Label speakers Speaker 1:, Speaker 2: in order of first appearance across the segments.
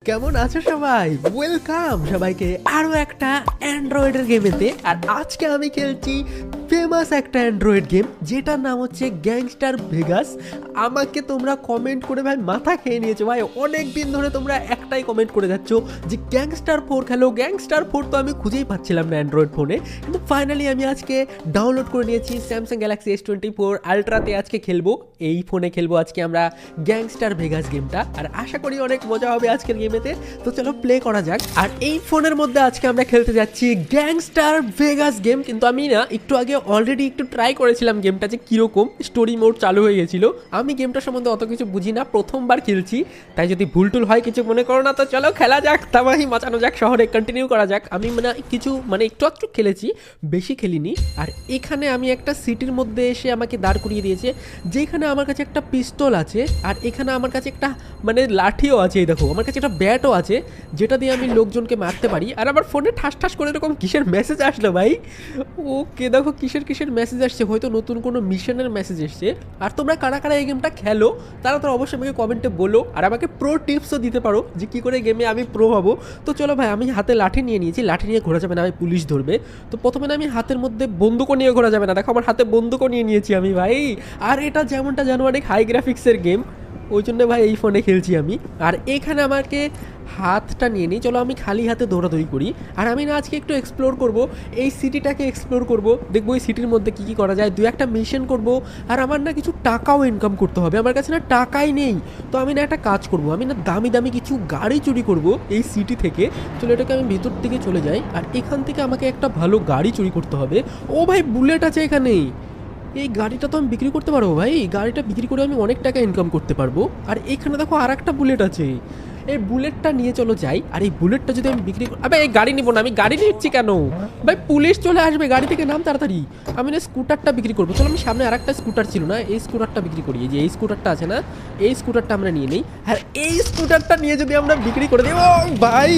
Speaker 1: কেমন আছো সবাই? ওয়েলকাম সবাইকে আরো একটা অ্যান্ড্রয়েডের গেমেতে। আর আজকে আমি খেলছি ফেমাস একটা অ্যান্ড্রয়েড গেম যেটার নাম হচ্ছে গ্যাংস্টার ভেগাস। আমাকে তোমরা কমেন্ট করে ভাই মাথা খেয়ে নিয়েছো ভাই, অনেক দিন ধরে তোমরা একটাই কমেন্ট করে যাচ্ছ যে গ্যাংস্টার 4 খেলো। গ্যাংস্টার 4 তো আমি খুঁজেই পাচ্ছিলাম না অ্যান্ড্রয়েড ফোনে, কিন্তু ফাইনালি আমি আজকে ডাউনলোড করে নিয়েছি স্যামসাং গ্যালাক্সি S24 আলট্রাতে। আজকে খেলবো, এই ফোনে খেলবো আজকে আমরা গ্যাংস্টার ভেগাস গেমটা। আর আশা করি অনেক মজা হবে আজকের গেমেতে, তো চলো প্লে করা যাক। আর এই ফোনের মধ্যে আজকে আমরা খেলতে যাচ্ছি গ্যাংস্টার ভেগাস গেম। কিন্তু আমি না একটু আগে অলরেডি একটু ট্রাই করেছিলাম গেমটা যে কীরকম, স্টোরি মোড চালু হয়ে গেছিল। আমি গেমটা সম্বন্ধে অত কিছু বুঝি না, প্রথমবার খেলছি, তাই যদি ভুল টুল হয় কিছু মনে করো না। তো চলো খেলা যাক, তামাহি মাচানো যাক, শহরে কন্টিনিউ করা যাক। আমি কিছু একটু একটু খেলেছি, বেশি খেলিনি। আর এখানে আমি একটা সিটির মধ্যে এসে আমাকে দাঁড় করিয়ে দিয়েছে, যেখানে আমার কাছে একটা পিস্তল আছে, আর এখানে আমার কাছে একটা লাঠিও আছে। এই দেখো আমার কাছে একটা ব্যাটও আছে, যেটা দিয়ে আমি লোকজনকে মারতে পারি। আর আমার ফোনে ঠাস ঠাস করে এরকম কিসের মেসেজ আসলো ভাই? ওকে দেখো কিসের মেসেজ আসছে, হয়তো নতুন কোনো মিশনের মেসেজ এসছে। আর তোমরা কারা কারা এই গেমটা খেলো তারা তো অবশ্যই আমাকে কমেন্টে বলো, আর আমাকে প্রো টিপসও দিতে পারো যে কী করে গেমে আমি প্রো হবো। তো চলো ভাই, আমি হাতে লাঠি নিয়ে নিয়েছি, লাঠি নিয়ে ঘোরা যাবে না ভাই, পুলিশ ধরবে। তো প্রথমে আমি হাতের মধ্যে বন্দুকও নিয়ে ঘোরা যাবে না, দেখো আমার হাতে বন্দুকও নিয়ে নিয়েছি আমি ভাই। আর এটা যেমনটা জানো অনেক হাই গ্রাফিক্সের গেম, ওই জন্য ভাই এই ফোনে খেলছি আমি। আর এখানে আমাকে হাতটা নিয়ে নিই, চলো আমি খালি হাতে দৌড়াদৌড়ি করি। আর আমি না আজকে একটু এক্সপ্লোর করব, এই সিটিটাকে এক্সপ্লোর করব, দেখবো এই সিটির মধ্যে কী কী করা যায়, দু একটা মিশন করব। আর আমার না কিছু টাকাও ইনকাম করতে হবে, আমার কাছে না টাকাই নেই। তো আমি না একটা কাজ করব, আমি না দামি দামি কিছু গাড়ি চুরি করব এই সিটি থেকে। চলো এটাকে আমি ভিতর দিকে চলে যাই, আর এখান থেকে আমাকে একটা ভালো গাড়ি চুরি করতে হবে। ও ভাই বুলেট আছে এখানে, এই গাড়িটা তো আমি বিক্রি করতে পারবো ভাই, এই গাড়িটা বিক্রি করে আমি অনেক টাকা ইনকাম করতে পারবো। আর এখানে দেখো আর একটা বুলেট আছে, এই বুলেটটা নিয়ে চলো যাই। আর এই বুলেটটা যদি আমি বিক্রি আবে এই গাড়ি নিবো না, আমি গাড়ি নিচ্ছি কেন ভাই? পুলিশ চলে আসবে, গাড়ি থেকে নাম তাড়াতাড়ি। আমি না স্কুটারটা বিক্রি করবো, চলো আমি সামনে আর একটা স্কুটার ছিল না, এই স্কুটারটা বিক্রি করি। এই যে এই স্কুটারটা আছে না, এই স্কুটারটা আমরা নিয়ে নিই। আর এই স্কুটারটা নিয়ে যদি আমরা বিক্রি করে দিই, ও ভাই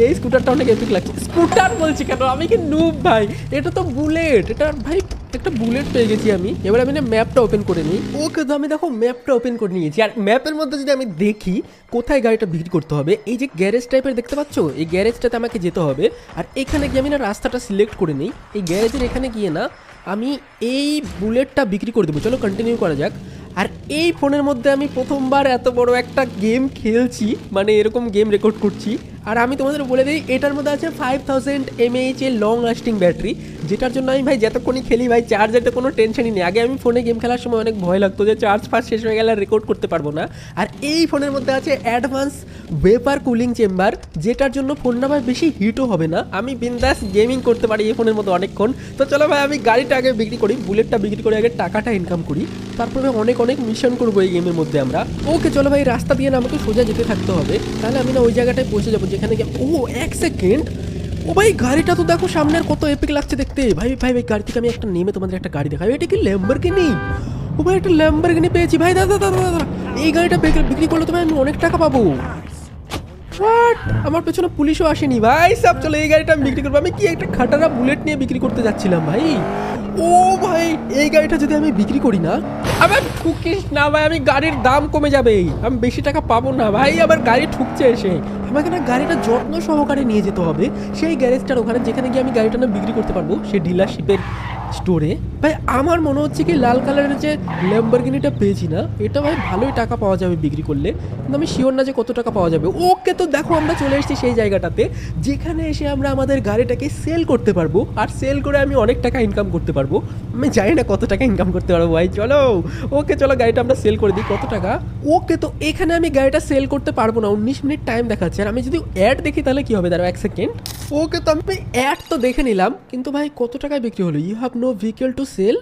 Speaker 1: এই স্কুটারটা অনেক এপিক লাগছে। স্কুটার বলছি কেন, আমি কি নুব ভাই? এটা তো বুলেট, এটা ভাই একটা বুলেট পেয়ে গেছি আমি। এবার আমি না ম্যাপটা ওপেন করে নিই। ওকে, তো আমি দেখো ম্যাপটা ওপেন করে নিয়েছি। আর ম্যাপের মধ্যে যদি আমি দেখি কোথায় গাড়িটা বিক্রি করতে হবে, এই যে গ্যারেজ টাইপের দেখতে পাচ্ছ, এই গ্যারেজটাতে আমাকে যেতে হবে। আর এখানে গিয়ে আমি না রাস্তাটা সিলেক্ট করে নিই, এই গ্যারেজের এখানে গিয়ে না আমি এই বুলেটটা বিক্রি করে দেবো। চলো কন্টিনিউ করা যাক। আর এই ফোনের মধ্যে আমি প্রথমবার এত বড় একটা গেম খেলছি, এরকম গেম রেকর্ড করছি। আর আমি তোমাদের বলে দিই, এটার মধ্যে আছে 5000 mAh এর লং লাস্টিং ব্যাটারি, যেটার জন্য আমি ভাই যতক্ষণই খেলি ভাই চার্জেরটা কোনো টেনশনই নেই। আগে আমি ফোনে গেম খেলার সময় অনেক ভয় লাগতো যে চার্জ ফার্স্ট শেষ হয়ে গেলে রেকর্ড করতে পারবো না। আর এই ফোনের মধ্যে আছে অ্যাডভান্স ভেপার কুলিং চেম্বার, যেটার জন্য ফোনটা ভাই বেশি হিটও হবে না, আমি বিন্দাস গেমিং করতে পারি এই ফোনের মধ্যে অনেকক্ষণ। তো চলো ভাই আমি গাড়িটা আগে বিক্রি করি, বুলেটটা বিক্রি করে আগে টাকাটা ইনকাম করি, তারপরে অনেক অনেক মিশন করবো এই গেমের মধ্যে আমরা। ওকে চলো ভাই, রাস্তা দিয়ে না আমাকে সোজা যেতে থাকতে হবে, তাহলে আমি না ওই জায়গাটায় পৌঁছে যাবো যেখানে গিয়ে। ও এক সেকেন্ড, ও ভাই গাড়িটা তো দেখো সামনের কত এপিক লাগছে দেখতে। ভাই ভাই ভাই গাড়ি থেকে আমি একটা নেমে তোমাদের একটা গাড়ি দেখাই, এটা কি ল্যাম্বরগিনি? ও ভাই একটা ল্যাম্বরগিনি পেয়েছি ভাই। দাদা দাদা দাদা, এই গাড়িটা বিক্রি করলে তো ভাই আমি অনেক টাকা পাবো। হোয়াট, আমার পেছনে পুলিশও আসেনি ভাই সব। চলো এই গাড়িটা আমি বিক্রি করবো। আমি কি একটা খাটারা বুলেট নিয়ে বিক্রি করতে যাচ্ছিলাম ভাই। ও ভাই এই গাড়িটা যদি আমি বিক্রি করি না, আবার ঠুকিস না ভাই, আমি গাড়ির দাম কমে যাবে, আমি বেশি টাকা পাবো না ভাই। আবার গাড়ি ঠুকছে এসে, আমাকে না গাড়িটা যত্ন সহকারে নিয়ে যেতে হবে সেই গ্যারেজটার ওখানে, যেখানে গিয়ে আমি গাড়িটা না বিক্রি করতে পারবো সেই ডিলারশিপের স্টোরে। ভাই আমার মনে হচ্ছে কি লাল কালারের যে ল্যাম্বরগিনিটা পেয়েছি না, এটা ভাই ভালোই টাকা পাওয়া যাবে বিক্রি করলে, কিন্তু আমি শিওর না যে কত টাকা পাওয়া যাবে। ওকে, তো দেখো আমরা চলে এসেছি সেই জায়গাটাতে, যেখানে এসে আমরা আমাদের গাড়িটাকে সেল করতে পারবো। আর সেল করে আমি অনেক টাকা ইনকাম করতে পারবো, আমি জানি না কত টাকা ইনকাম করতে পারবো ভাই। চলো ওকে চলো গাড়িটা আমরা সেল করে দিই। কত টাকা? ওকে, তো এখানে আমি গাড়িটা সেল করতে পারবো না, 19 মিনিট টাইম দেখাচ্ছে। আর আমি যদি অ্যাড দেখি তাহলে কি হবে, দাঁড়াও এক সেকেন্ড। ওকে, তো আমি অ্যাড তো দেখে নিলাম, কিন্তু ভাই কত টাকায় বিক্রি হলো? You have no vehicle to sell.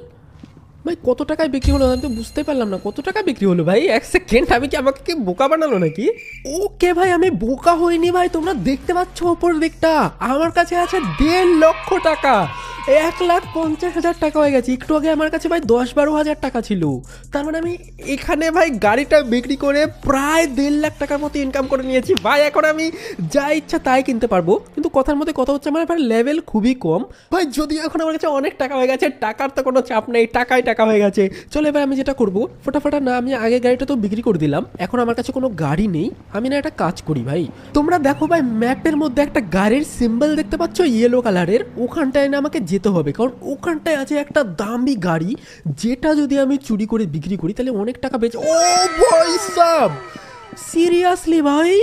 Speaker 1: ভাই কত টাকায় বিক্রি হলো আমি তো বুঝতে পারলাম না, কত টাকা বিক্রি হলো ভাই? এক সেকেন্ড, আমি কি আমাকে কি বোকা বানালো নাকি? ওকে ভাই আমি বোকা হইনি ভাই, তোমরা দেখতে পাচ্ছ ওপর দিকটা আমার কাছে আছে 1.5 লক্ষ টাকা, 1,50,000 টাকা হয়ে গেছে। একটু আগে আমার কাছে ভাই 10-12 হাজার টাকা ছিল, তার মানে আমি এখানে ভাই গাড়িটা বিক্রি করে প্রায় 1.5 লাখ টাকার মতো ইনকাম করে নিয়েছি ভাই। এখন আমি যা ইচ্ছা তাই কিনতে পারবো, কিন্তু কথার মধ্যে কথা হচ্ছে আমার লেভেল খুবই কম ভাই। যদিও এখন আমার কাছে অনেক টাকা হয়ে গেছে, টাকার তো কোনো চাপ নেই, টাকাই টাকা টাকা হয়ে গেছে। চলো এবার আমি যেটা করবো, ফটাফটা না আমি আগে গাড়িটা তো বিক্রি করে দিলাম, এখন আমার কাছে কোনো গাড়ি নেই। আমি না একটা কাজ করি ভাই, তোমরা দেখো ভাই ম্যাপের মধ্যে একটা গাড়ির সিম্বল দেখতে পাচ্ছ ইয়েলো কালারের, ওখানটায় না আমাকে যেতে হবে, কারণ ওখানটায় আছে একটা দামি গাড়ি, যেটা যদি আমি চুরি করে বিক্রি করি তাহলে অনেক টাকা বেঁচে। ও ভাই সাব, সিরিয়াসলি ভাই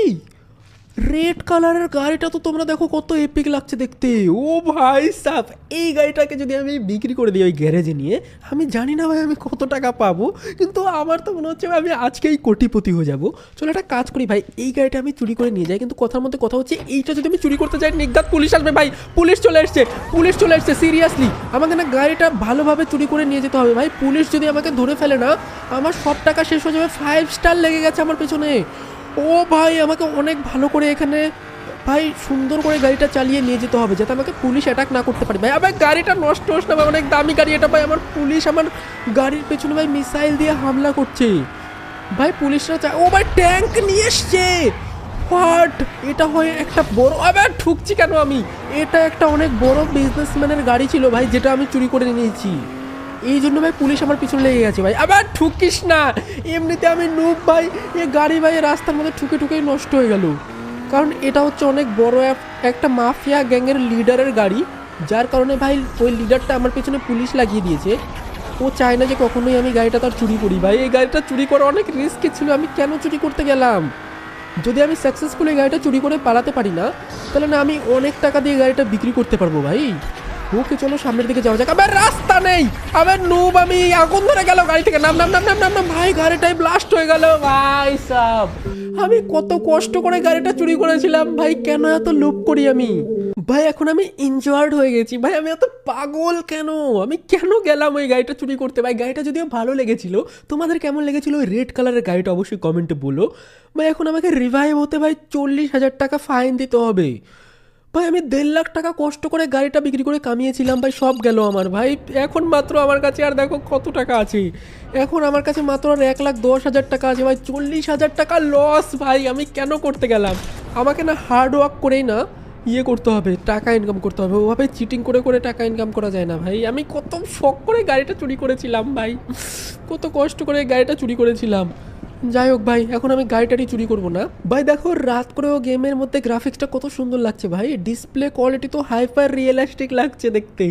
Speaker 1: রেড কালারের গাড়িটা তো তোমরা দেখো কত এপিক লাগছে দেখতে। ও ভাই সাব, এই গাড়িটাকে যদি আমি বিক্রি করে দিই ওই গ্যারেজে নিয়ে, আমি জানি না ভাই আমি কত টাকা পাবো, কিন্তু আমার তো মনে হচ্ছে আমি আজকেই কোটিপতি হয়ে যাবো। চলো একটা কাজ করি ভাই, এই গাড়িটা আমি চুরি করে নিয়ে যাই, কিন্তু কথার মধ্যে কথা হচ্ছে এইটা যদি আমি চুরি করতে যাই নির্ঘাত পুলিশ আসবে ভাই। পুলিশ চলে এসছে, পুলিশ চলে এসছে, সিরিয়াসলি আমাকে না গাড়িটা ভালোভাবে চুরি করে নিয়ে যেতে হবে ভাই। পুলিশ যদি আমাকে ধরে ফেলে না, আমার সব টাকা শেষ হয়ে যাবে। 5 স্টার লেগে গেছে আমার পেছনে। ও ভাই আমাকে অনেক ভালো করে এখানে ভাই সুন্দর করে গাড়িটা চালিয়ে নিয়ে যেতে হবে, যাতে আমাকে পুলিশ অ্যাটাক না করতে পারে ভাই। আবার গাড়িটা নষ্ট হোস না ভাই, অনেক দামি গাড়ি এটা ভাই। আমার পুলিশ আমার গাড়ির পেছনে ভাই মিসাইল দিয়ে হামলা করছে ভাই। পুলিশরা ও ভাই ট্যাঙ্ক নিয়ে এসছে। হোয়াট, এটা হয় একটা বড়, আবার ঠুকছি কেন আমি, এটা একটা অনেক বড় বিজনেসম্যানের গাড়ি ছিল ভাই, যেটা আমি চুরি করে নিয়েছি। এই জন্য ভাই পুলিশ আমার পিছনে লেগে গেছে ভাই। আবার ঠুকিস না, এমনিতে আমি নুব ভাই, এই গাড়ি ভাই রাস্তার মধ্যে ঠুকে ঠুকেই নষ্ট হয়ে গেল, কারণ এটা হচ্ছে অনেক বড় একটা মাফিয়া গ্যাংয়ের লিডারের গাড়ি, যার কারণে ভাই ওই লিডারটা আমার পেছনে পুলিশ লাগিয়ে দিয়েছে। ও চায় না যে কখনোই আমি গাড়িটা তার চুরি করি ভাই। এই গাড়িটা চুরি করা অনেক রিস্কি ছিল, আমি কেন চুরি করতে গেলাম? যদি আমি সাকসেসফুলি গাড়িটা চুরি করে পালাতে পারি না, তাহলে না আমি অনেক টাকা দিয়ে গাড়িটা বিক্রি করতে পারবো ভাই। ওকে চলো সামনের দিকে যাওয়া যাক। আবার রাস্তা নেই, আবার নুব, আমি আগুন ধরে গেল গাড়ি থেকে, নাম নাম নাম নাম নাম নাম ভাই, গাড়িটাই ব্লাস্ট হয়ে গেল ভাই সাব। আমি কত কষ্ট করে গাড়িটা চুরি করেছিলাম ভাই, কেন এত লুপ করি আমি ভাই? এখন আমি ইনজয়ার্ড হয়ে গেছি ভাই, আমি এত পাগল কেন? আমি কেন গেলাম ওই গাড়িটা চুরি করতে ভাই? গাড়িটা যদিও ভালো লেগেছিল, তোমাদের কেমন লেগেছিল ওই রেড কালারের গাড়িটা অবশ্যই কমেন্টে বলো ভাই। এখন আমাকে রিভাইভ হতে ভাই 40,000 টাকা ফাইন দিতে হবে ভাই। আমি 1.5 লাখ টাকা কষ্ট করে গাড়িটা বিক্রি করে কামিয়েছিলাম ভাই, সব গেল আমার ভাই। এখন মাত্র আমার কাছে আর দেখো কত টাকা আছে, এখন আমার কাছে মাত্র আর 1,10,000 টাকা আছে ভাই। 40,000 টাকা লস ভাই, আমি কেন করতে গেলাম? আমাকে না হার্ড ওয়ার্ক করেই না ইয়ে করতে হবে, টাকা ইনকাম করতে হবে, ওভাবে চিটিং করে করে টাকা ইনকাম করা যায় না ভাই। আমি কত শখ করে গাড়িটা চুরি করেছিলাম ভাই, কত কষ্ট করে গাড়িটা চুরি করেছিলাম। যাই হোক ভাই, এখন আমি গাড়িটারই চুরি করবো না ভাই। দেখো রাত করেও গেমের মধ্যে গ্রাফিক্সটা কত সুন্দর লাগছে ভাই, ডিসপ্লে কোয়ালিটি তো হাইপার রিয়েলিস্টিক লাগছে দেখতে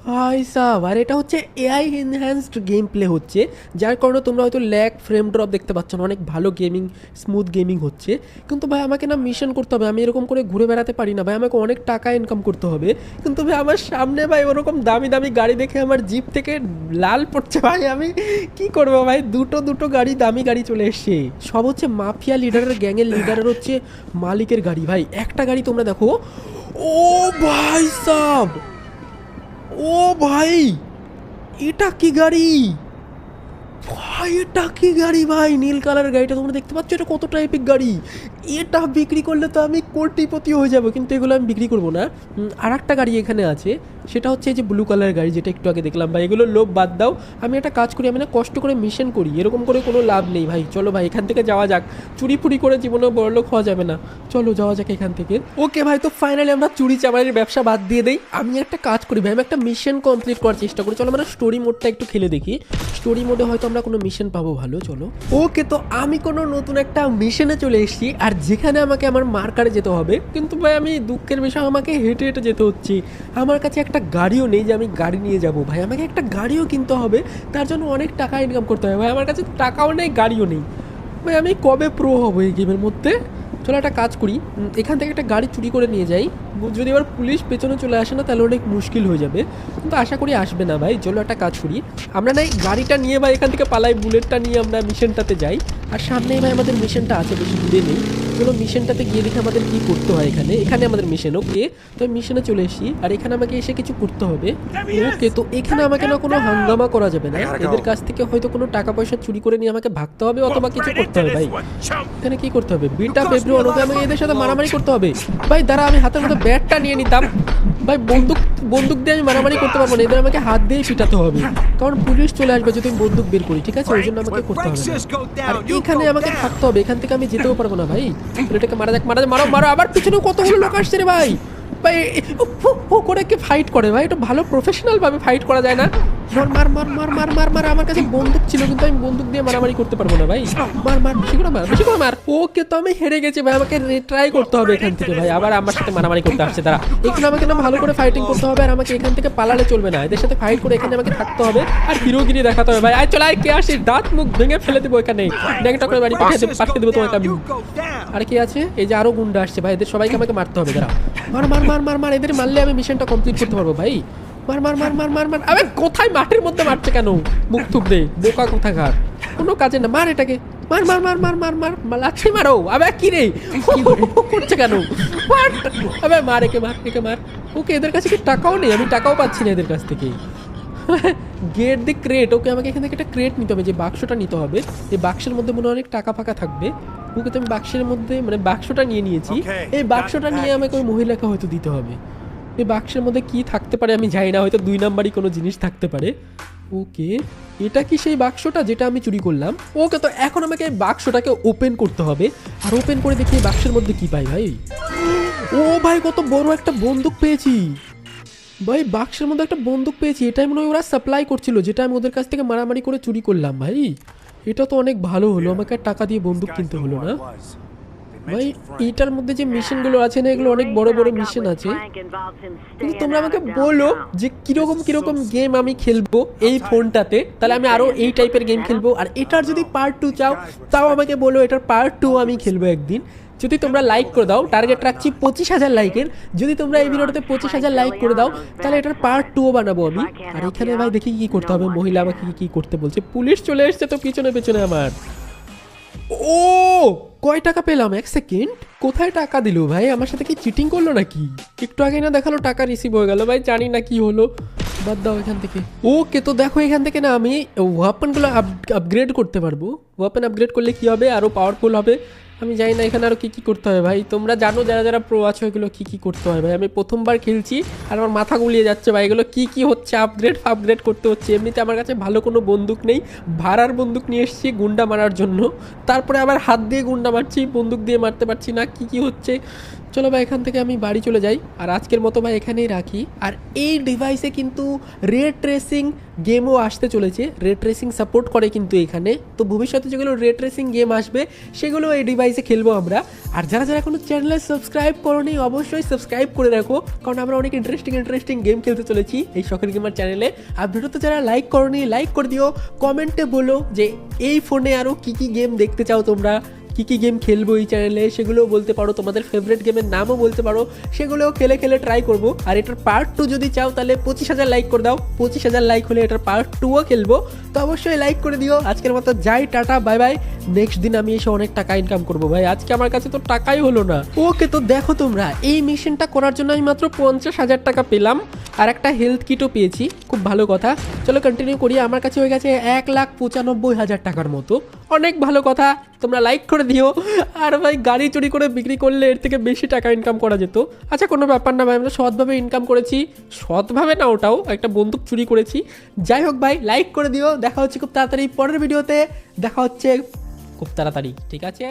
Speaker 1: ভাই সাব। আর এটা হচ্ছে এআই এনহ্যান্সড গেম প্লে হচ্ছে, যার কারণে তোমরা হয়তো ল্যাগ ফ্রেম ড্রপ দেখতে পাচ্ছ না, অনেক ভালো গেমিং স্মুথ গেমিং হচ্ছে। কিন্তু ভাই আমাকে না মিশন করতে হবে, আমি এরকম করে ঘুরে বেড়াতে পারি না ভাই, আমাকে অনেক টাকা ইনকাম করতে হবে। কিন্তু ভাই আমার সামনে ভাই ওরকম দামি দামি গাড়ি দেখে আমার জিপ থেকে লাল পড়ছে ভাই, আমি কি করবো ভাই? দুটো গাড়ি, দামি গাড়ি চলে এসছে, সব হচ্ছে মাফিয়া লিডারের গ্যাংয়ের লিডারের হচ্ছে মালিকের গাড়ি ভাই। একটা গাড়ি তোমরা দেখো, ও ভাই সাব, ও ভাই এটা কি গাড়ি ভাই, এটা কি গাড়ি ভাই? নীল কালারের গাড়িটা তোমরা দেখতে পাচ্ছ, এটা কত টাইপের গাড়ি। এটা বিক্রি করলে তো আমি কোটিপতি হয়ে যাবো, কিন্তু এগুলো আমি বিক্রি করবো না। আর একটা গাড়ি এখানে আছে, সেটা হচ্ছে এই যে ব্লু কালারের গাড়ি, যেটা একটু আগে দেখলাম ভাই। এগুলো লোভ বাদ দাও, আমি একটা কাজ করি, আমি না কষ্ট করে মিশন করি, এরকম করে কোনো লাভ নেই ভাই। চলো ভাই এখান থেকে যাওয়া যাক, চুরি ফুরি করে জীবনেও বড়লোক হওয়া যাবে না, চলো যাওয়া যাক এখান থেকে। ওকে ভাই, তো ফাইনালি আমরা চুরি চামারির ব্যবসা বাদ দিয়ে দেই। আমি একটা কাজ করি ভাই, আমি একটা মিশন কমপ্লিট করার চেষ্টা করি। চলো আমরা স্টোরি মোডটা একটু খেলে দেখি, স্টোরি মোডে হয়তো আমরা কোনো মিশন পাবো ভালো। চলো ওকে, তো আমি কোনো নতুন একটা মিশনে চলে এসেছি, আর যেখানে আমাকে আমার মার্কারে যেতে হবে। কিন্তু ভাই আমি দুঃখের বিষয়, আমাকে হেঁটে হেঁটে যেতে হচ্ছে, আমার কাছে একটা গাড়িও নেই যে আমি গাড়ি নিয়ে যাব ভাই। আমাকে একটা গাড়িও কিনতে হবে, তার জন্য অনেক টাকা ইনকাম করতে হবে ভাই। আমার কাছে টাকাও নেই, গাড়িও নেই ভাই, আমি কবে প্রো হবো এই গেমের মধ্যে? চলো একটা কাজ করি, এখান থেকে একটা গাড়ি চুরি করে নিয়ে যাই। যদি এবার পুলিশ পেছনে চলে আসে না, তাহলে অনেক মুশকিল হয়ে যাবে, কিন্তু আশা করি আসবে না ভাই। চলো একটা কাজ করি, আমরা না এই গাড়িটা নিয়ে ভাই এখান থেকে পালাই, বুলেটটা নিয়ে আমরা মিশনটাতে যাই। আর সামনেই ভাই আমাদের মিশনটা আছে, বেশি দূরে নেই। চলো মিশনটাতে গিয়ে দেখি আমাদের কি করতে হয়। এখানে আমাদের মিশন। ওকে, তো মিশনে চলে এসি, আর এখানে আমাকে এসে কিছু করতে হবে। ওকে, তো এখানে আমাকে না কোনো হাঙ্গামা করা যাবে না, এদের কাছ থেকে হয়তো কোনো টাকা পয়সা চুরি করে নিয়ে আমাকে ভাগতে হবে, অথবা কিছু করতে হবে ভাই। এখানে কি করতে হবে? বিটা ফেব্রুয়ারি ওকে আমাকে এদের সাথে মারামারি করতে হবে ভাই। দাঁড়া, আমি হাতের মধ্যে ব্যাটটা নিয়ে নিতাম ভাই। বন্দুক দিয়ে আমি মারামারি করতে পারবো না, এদের আমাকে হাত দিয়ে পিটাতে হবে, কারণ পুলিশ চলে আসবে যদি আমি বন্দুক বের করি, ঠিক আছে? ওই জন্য আমাকে করতে হবে। আর এখানে আমাকে থাকতে হবে, এখান থেকে আমি যেতেও পারবো না ভাই। এটাকে মারা যাক, মারো। আবার পিছনে কতগুলো লোক আসছে রে ভাই, ভাই ও করে কি ফাইট করে ভাই, এটা ভালো প্রফেশনাল ভাবে ফাইট করা যায় না? মার মার মার মার মার মার মার আমার কাছে বন্দুক ছিল কিন্তু আমি বন্দুক দিয়ে মারামারি করতে পারবো না ভাই। মার মার বেশি করে মার বেশি করে মার। ওকে তো আমি হেরে গেছি ভাই, আমাকে ট্রাই করতে হবে এখান থেকে ভাই। আবার আমার সাথে মারামারি করতে আসছে তারা, এখানে আমাকে না ভালো করে ফাইটিং করতে হবে আর আমাকে এখান থেকে পালালে চলবে না, এদের সাথে ফাইট করে এখানে আমাকে থাকতে হবে আর হিরোগিরি দেখাতে হবে ভাই। আয় চল আয়, কে আসিস, দাঁত মুখ ভেঙে ফেলে দেবো এখানে, ড্যাংটা করে বাড়ি পাঠিয়ে দেবো তোমাকে আমি। আর কি আছে, এই যে আরো গুন্ডা আসছে ভাই, এদের সবাইকে আমাকে মারতে হবে। দাঁড়া, মার মার মার মার মার, এদের মারলে আমি মিশনটা কমপ্লিট করতে পারবো ভাই। মার মার মার মার মার মার। আবে কোথায় মাঠের মধ্যে মারছে কেন, মুখ থুপ দে বোকা কোথাকার, কোনো কাজে না। মার এটাকে, মার মার মার মার মার মার, লাঠি মারো। আবে কি রে করছে কেন, আবে মার একে, মার একে মার। ওকে এদের কাছে কি টাকাও নেই, আমি টাকাও পাচ্ছি না এদের কাছ থেকে। গেট দি ক্রেট, ওকে আমাকে এখান থেকে একটা ক্রেট নিতে হবে, যে বাক্সটা নিতে হবে। এই বাক্সের মধ্যে মনে হয় অনেক টাকা ফাঁকা থাকবে। ওকে তো আমি বাক্সের মধ্যে মানে বাক্সটা নিয়ে নিয়েছি, এই বাক্সটা নিয়ে আমাকে ওই মহিলাকে হয়তো দিতে হবে। এই বাক্সের মধ্যে কি থাকতে পারে আমি জানি না, হয়তো 2 নাম্বারই কোনো জিনিস থাকতে পারে। ওকে এটা কি সেই বাক্সটা যেটা আমি চুরি করলাম? ওকে তো এখন আমাকে এই বাক্সটাকে ওপেন করতে হবে, আর ওপেন করে দেখি এই বাক্সের মধ্যে কি পাই ভাই। ও ভাই কত বড় একটা বন্দুক পেয়েছি ভাই, বাক্সের মধ্যে একটা বন্দুক পেয়েছি। এটাই মনে হয় ওরা সাপ্লাই করছিল, যেটা আমি ওদের কাছ থেকে মারামারি করে চুরি করলাম ভাই। এটা তো অনেক ভালো হলো, আমাকে আর টাকা দিয়ে বন্দুক কিনতে হলো না ভাই। এটার মধ্যে যে মিশনগুলো আছে না, এগুলো অনেক বড় বড় মিশন আছে। কিন্তু তোমরা আমাকে বলো যে কিরকম কিরকম গেম আমি খেলবো এই ফোনটাতে, তাহলে আমি আরো এই টাইপের গেম খেলবো। আর এটার যদি পার্ট 2 চাও তাও আমাকে বলো, এটার পার্ট 2 আমি খেলবো একদিন। যদি তোমরা লাইক করে দাও, টার্গেট রাখছি 25,000 লাইকের, যদি তোমরা এই ভিডিওটাতে 25,000 লাইক করে দাও তাহলে এটার পার্ট 2 বানাবো আমি। আর এখানে ভাই দেখি কি করতে হবে, মহিলা আমাকে কি করতে বলছে। পুলিশ চলে এসছে তো পিছনে পেছনে আমার। ও কয় টাকা পেলাম, 1 সেকেন্ড, কোথায় টাকা দিল ভাই? আমার সাথে কি চিটিং করলো নাকি? একটু আগে না দেখালো টাকা রিসিভ হয়ে গেল ভাই, জানি না কি হলো, বাদ দাও এখান থেকে। ওকে তো দেখো এখান থেকে না আমি ওয়েপনগুলো আপগ্রেড করতে পারবো। ওয়েপন আপগ্রেড করলে কি হবে, আরো পাওয়ারফুল হবে। আমি জানি না এখানে আরো কি কি করতে হবে ভাই, তোমরা জানো যারা যারা প্রো আছো এগুলো কি কি করতে হয় ভাই। আমি প্রথমবার খেলছি আর আমার মাথা গুলিয়ে যাচ্ছে ভাই, এগুলো কি কি হচ্ছে, আপগ্রেড করতে হচ্ছে। এমনিতে আমার কাছে ভালো কোনো বন্দুক নেই, ভাড়ার বন্দুক নিয়ে এসেছি গুন্ডা মারার জন্য, তারপরে আবার হাত দিয়ে গুন্ডা মারছি, বন্দুক দিয়ে মারতে পারছি না, কি কি হচ্ছে। চলো ভাই এখান থেকে আমি বাড়ি চলে যাই, আর আজকের মতো ভাই এখানেই রাখি। আর এই ডিভাইসে কিন্তু রে ট্রেসিং গেমও আসতে চলেছে, রে ট্রেসিং সাপোর্ট করে কিন্তু এখানে। তো ভবিষ্যতে যেগুলো রে ট্রেসিং গেম আসবে সেগুলো এই ডিভাইসে খেলবো আমরা। আর যারা যারা এখনো চ্যানেলে সাবস্ক্রাইব করোনি অবশ্যই সাবস্ক্রাইব করে রাখো, কারণ আমরা অনেক ইন্টারেস্টিং গেম খেলতে চলেছি এই শখের গেমার চ্যানেলে। আর ভিডিওতে যারা লাইক করোনি লাইক করে দিও, কমেন্টে বলো যে এই ফোনে আরও কী কী গেম দেখতে চাও তোমরা, কী কী গেম খেলবো এই চ্যানেলে সেগুলোও বলতে পারো, তোমাদের ফেভারিট গেমের নামও বলতে পারো, সেগুলোও খেলে খেলে ট্রাই করবো। আর এটার পার্ট 2 যদি চাও তাহলে 25,000 লাইক করে দাও, 25,000 লাইক হলে এটার পার্ট 2ও খেলবো। তো অবশ্যই লাইক করে দিও। আজকের মতো যাই, টাটা বাই বাই। নেক্সট দিন আমি এসে অনেক টাকা ইনকাম করবো ভাই, আজকে আমার কাছে তো টাকাই হলো না। ওকে তো দেখো তোমরা এই মিশনটা করার জন্য আমি মাত্র 50,000 টাকা পেলাম, আর একটা হেলথ কিটও পেয়েছি, খুব ভালো কথা। চলো কন্টিনিউ করি, আমার কাছে হয়ে গেছে 1,95,000 টাকার মতো, অনেক ভালো কথা। তোমরা লাইক করে দিও। আর ভাই গাড়ি চুরি করে বিক্রি করলে এর থেকে বেশি টাকা ইনকাম করা যেত। আচ্ছা কোনো ব্যাপার না ভাই, আমরা সৎভাবে ইনকাম করেছি, সৎভাবে না ওটাও, একটা বন্দুক চুরি করেছি। যাই হোক ভাই লাইক করে দিও, দেখা হচ্ছে খুব তাড়াতাড়ি পরের ভিডিওতে, দেখা হচ্ছে খুব তাড়াতাড়ি, ঠিক আছে।